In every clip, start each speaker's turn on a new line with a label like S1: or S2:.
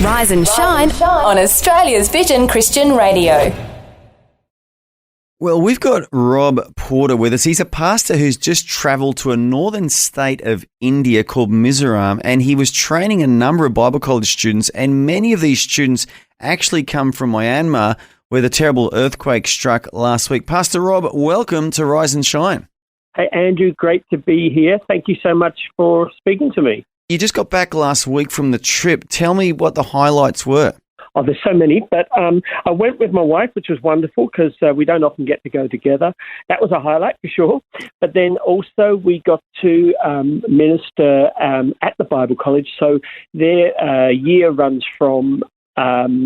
S1: Rise and shine on Australia's Vision Christian Radio.
S2: Well, we've got Rob Porter with us. He's a pastor who's just travelled to a northern state of India called Mizoram, and he was training a number of Bible college students, and many of these students actually come from Myanmar, where the terrible earthquake struck last week. Pastor Rob, welcome to Rise and Shine.
S3: Hey, Andrew, great to be here. Thank you so much for speaking to me.
S2: You just got back last week from the trip. Tell me what the highlights were.
S3: Oh, there's so many, but I went with my wife, which was wonderful because we don't often get to go together. That was a highlight for sure. But then also we got to minister at the Bible College. So their year runs from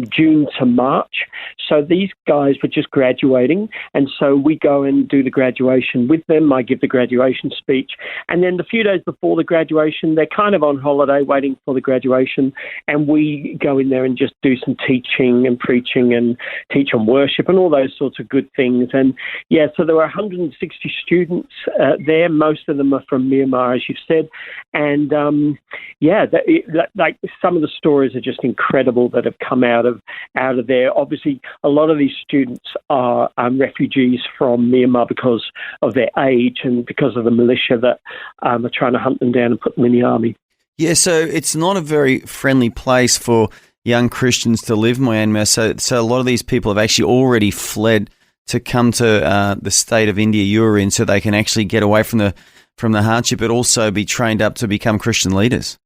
S3: June to March. So these guys were just graduating, and so we go and do the graduation with them. I give the graduation speech, and then the few days before the graduation, they're kind of on holiday waiting for the graduation, and we go in there and just do some teaching and preaching and teach on worship and all those sorts of good things. And yeah, so there were 160 students there. Most of them are from Myanmar, as you've said, and like some of the stories are just incredible that have come out of there. Obviously, a lot of these students are refugees from Myanmar because of their age and because of the militia that are trying to hunt them down and put them in the army. Yeah,
S2: so it's not a very friendly place for young Christians to live, Myanmar. So a lot of these people have actually already fled to come to the state of India you're in, so they can actually get away from the hardship, but also be trained up to become Christian leaders.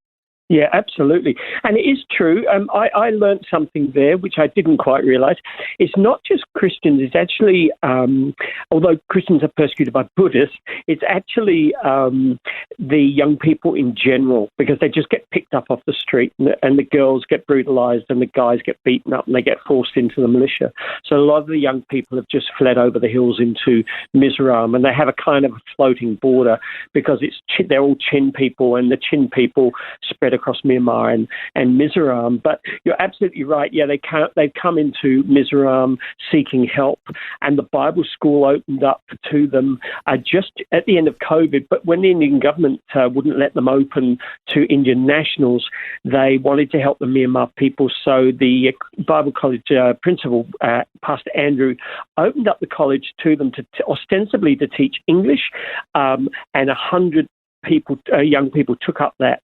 S3: Yeah, absolutely. And it is true. I learned something there, which I didn't quite realise. It's not just Christians. It's actually, although Christians are persecuted by Buddhists, it's actually the young people in general, because they just get picked up off the street and the girls get brutalised and the guys get beaten up and they get forced into the militia. So a lot of the young people have just fled over the hills into Mizoram, and they have a kind of a floating border because they're all Chin people, and the Chin people spread across Myanmar and Mizoram. But you're absolutely right. Yeah, they've come into Mizoram seeking help, and the Bible school opened up to them just at the end of COVID. But when the Indian government wouldn't let them open to Indian nationals, they wanted to help the Myanmar people. So the Bible college principal, Pastor Andrew, opened up the college to them to ostensibly to teach English, and 100 people, young people, took up that.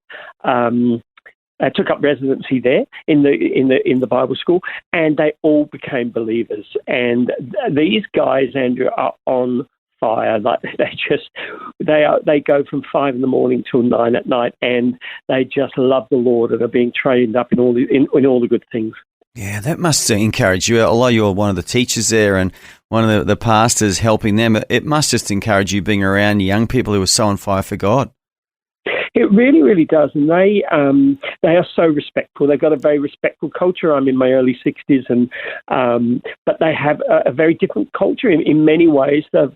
S3: Took up residency there in the Bible school, and they all became believers. And these guys, Andrew, are on fire. Like they go from 5 a.m. till 9 p.m, and they just love the Lord and are being trained up in all the good things.
S2: Yeah, that must encourage you. Although you're one of the teachers there and one of the pastors helping them, it must just encourage you being around young people who are so on fire for God.
S3: It really, really does, and they are so respectful. They've got a very respectful culture. I'm in my early 60s, and but they have a very different culture in many ways of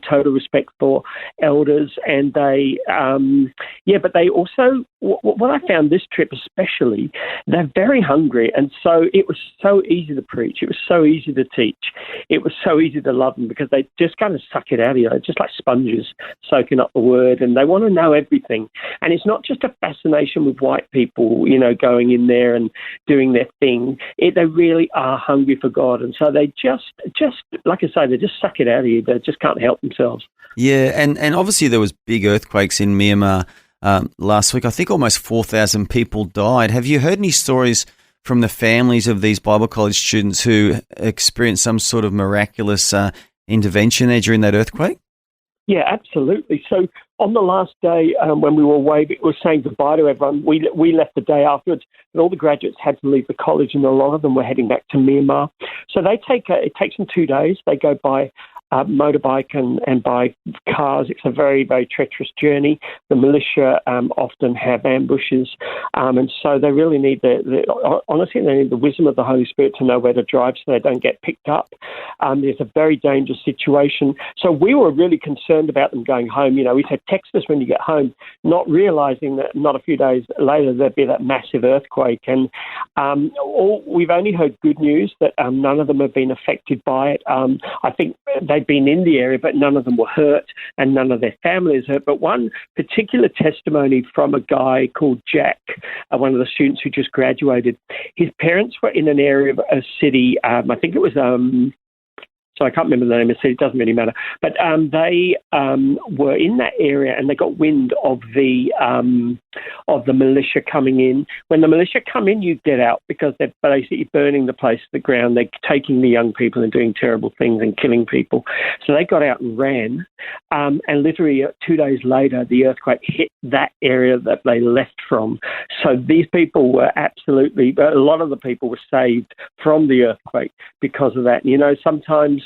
S3: total respect for elders, and but they also, what I found this trip especially, they're very hungry, and so it was so easy to preach. It was so easy to teach. It was so easy to love them because they just kind of suck it out of you, just like sponges soaking up the word, and they want to know everything. And it's not just a fascination with white people, going in there and doing their thing. They really are hungry for God. And so they just like I say, they just suck it out of you. They just can't help themselves.
S2: Yeah, and obviously there was big earthquakes in Myanmar last week. I think almost 4,000 people died. Have you heard any stories from the families of these Bible college students who experienced some sort of miraculous intervention there during that earthquake?
S3: Yeah, absolutely. So on the last day, when we were away, we were saying goodbye to everyone. We left the day afterwards, but all the graduates had to leave the college, and a lot of them were heading back to Myanmar. So it takes them 2 days. They go by motorbike and by cars. It's a very, very treacherous journey. The militia often have ambushes, and so they really need honestly, they need the wisdom of the Holy Spirit to know where to drive so they don't get picked up. There's a very dangerous situation. So we were really concerned about them going home. We said, text us when you get home, not realizing that not a few days later there'd be that massive earthquake. And we've only heard good news that none of them have been affected by it. I think they they'd been in the area, but none of them were hurt and none of their families hurt. But one particular testimony from a guy called Jack, one of the students who just graduated, his parents were in an area of a city, I think it was so I can't remember the name of the city, it doesn't really matter. But they were in that area and they got wind of the militia coming in. When the militia come in, you get out because they're basically burning the place to the ground. They're taking the young people and doing terrible things and killing people. So they got out and ran. And literally 2 days later, the earthquake hit that area that they left from. So these people were a lot of the people were saved from the earthquake because of that. Sometimes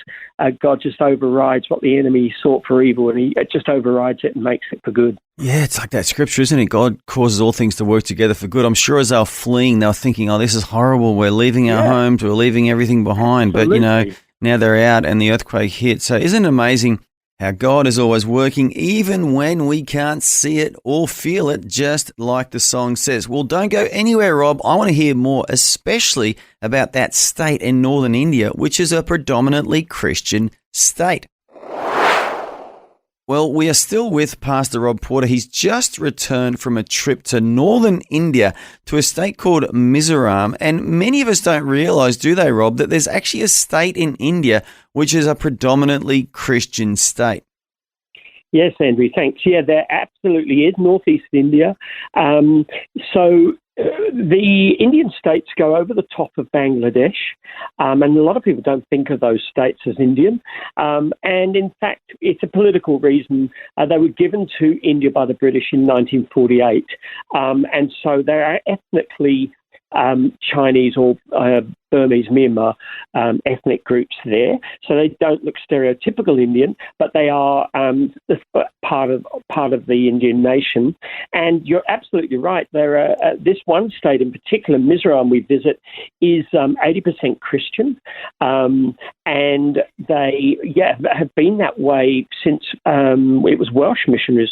S3: God just overrides what the enemy sought for evil, and he just overrides it and makes it for good.
S2: Yeah, it's like that scripture, isn't it? God causes all things to work together for good. I'm sure as they were fleeing, they were thinking, oh, this is horrible. We're leaving our homes. We're leaving everything behind.
S3: Absolutely.
S2: But, now they're out and the earthquake hit. So isn't it amazing how God is always working, even when we can't see it or feel it, just like the song says? Well, don't go anywhere, Rob. I want to hear more, especially about that state in northern India, which is a predominantly Christian state. Well, we are still with Pastor Rob Porter. He's just returned from a trip to northern India to a state called Mizoram. And many of us don't realise, do they, Rob, that there's actually a state in India which is a predominantly Christian state?
S3: Yes, Andrew, thanks. Yeah, there absolutely is, northeast India. The Indian states go over the top of Bangladesh, and a lot of people don't think of those states as Indian. And in fact, it's a political reason. They were given to India by the British in 1948, and so they are ethnically Chinese or Burmese, Myanmar ethnic groups there. So they don't look stereotypical Indian, but they are part of the Indian nation. And you're absolutely right. There are this one state in particular, Mizoram, we visit, is 80% Christian, and they have been that way since it was Welsh missionaries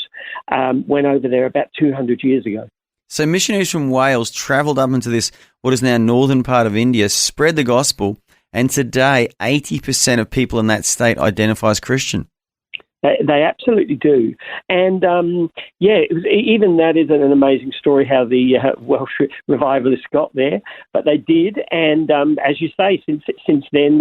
S3: went over there about 200 years ago.
S2: So missionaries from Wales travelled up into this, what is now northern part of India, spread the gospel, and today 80% of people in that state identify as Christian.
S3: They absolutely do. And, even that is an amazing story how the Welsh revivalists got there. But they did. And as you say, since then,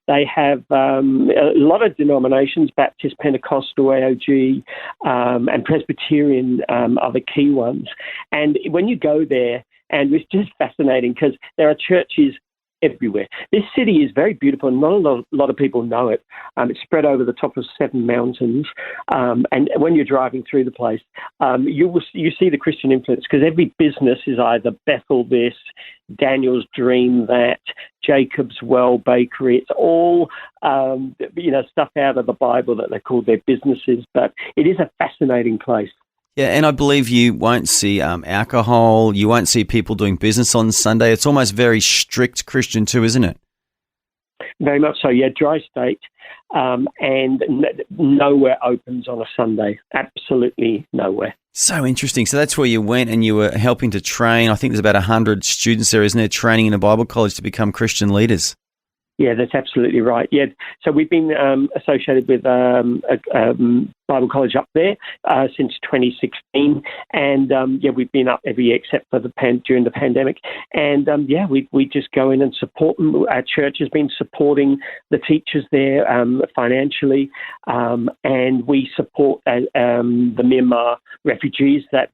S3: they have a lot of denominations, Baptist, Pentecostal, AOG, and Presbyterian are the key ones. And when you go there, and it's just fascinating because there are churches everywhere. This city is very beautiful, and not a lot of people know it. It's spread over the top of 7 mountains, and when you're driving through the place, you see the Christian influence because every business is either Bethel this, Daniel's Dream that, Jacob's Well Bakery. It's all stuff out of the Bible that they call their businesses, but it is a fascinating place.
S2: Yeah, and I believe you won't see alcohol. You won't see people doing business on Sunday. It's almost very strict Christian too, isn't it?
S3: Very much so, yeah. Dry state, and nowhere opens on a Sunday. Absolutely nowhere.
S2: So interesting. So that's where you went and you were helping to train. I think there's about 100 students there, isn't there, training in a Bible college to become Christian leaders.
S3: Yeah, that's absolutely right. Yeah, so we've been associated with a Bible college up there since 2016, and we've been up every year except for during the pandemic. And we just go in and support them. Our church has been supporting the teachers there financially, and we support the Myanmar refugees that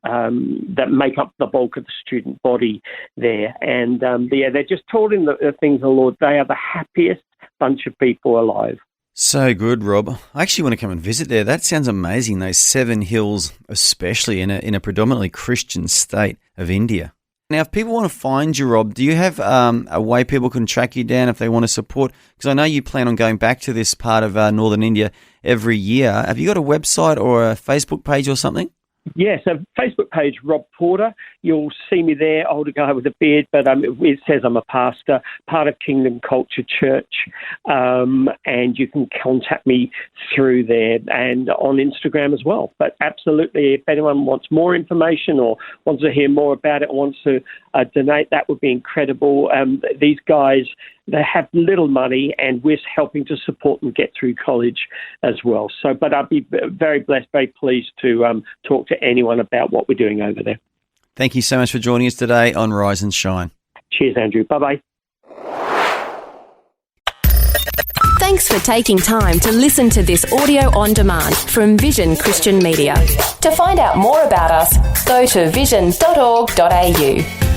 S3: make up the bulk of the student body there. And they're just taught in the things of the Lord. They are the happiest bunch of people alive.
S2: So good, Rob. I actually want to come and visit there. That sounds amazing, those 7 hills, especially in a predominantly Christian state of India. Now, if people want to find you, Rob, do you have a way people can track you down if they want to support? Because I know you plan on going back to this part of northern India every year. Have you got a website or a Facebook page or something?
S3: Yes, a Facebook page, Rob Porter. You'll see me there, older guy with a beard, but it says I'm a pastor, part of Kingdom Culture Church, and you can contact me through there and on Instagram as well. But absolutely, if anyone wants more information or wants to hear more about it or wants to donate, that would be incredible. These guys, they have little money, and we're helping to support them get through college as well. So, but I'd be very blessed, very pleased to talk to anyone about what we're doing over there.
S2: Thank you so much for joining us today on Rise and Shine.
S3: Cheers, Andrew. Bye-bye.
S1: Thanks for taking time to listen to this audio on demand from Vision Christian Media. To find out more about us, go to vision.org.au.